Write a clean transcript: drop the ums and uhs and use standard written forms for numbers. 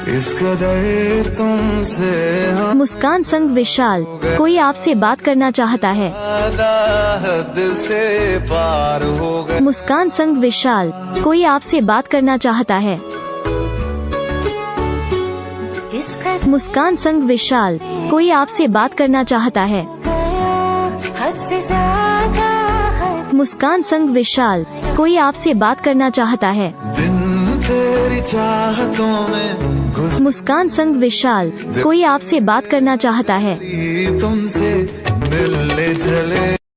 इस कदर तुमसे मुस्कान संग विशाल, कोई आपसे बात करना चाहता है। हद से पार हो गए। मुस्कान संग विशाल, कोई आपसे बात करना चाहता है। मुस्कान संग विशाल, कोई आपसे बात करना चाहता है। मुस्कान संग विशाल, कोई आपसे बात करना चाहता है। दिन तेरी चाहतों में मुस्कान संग विशाल, कोई आपसे बात करना चाहता है। तुमसे मिलने चले।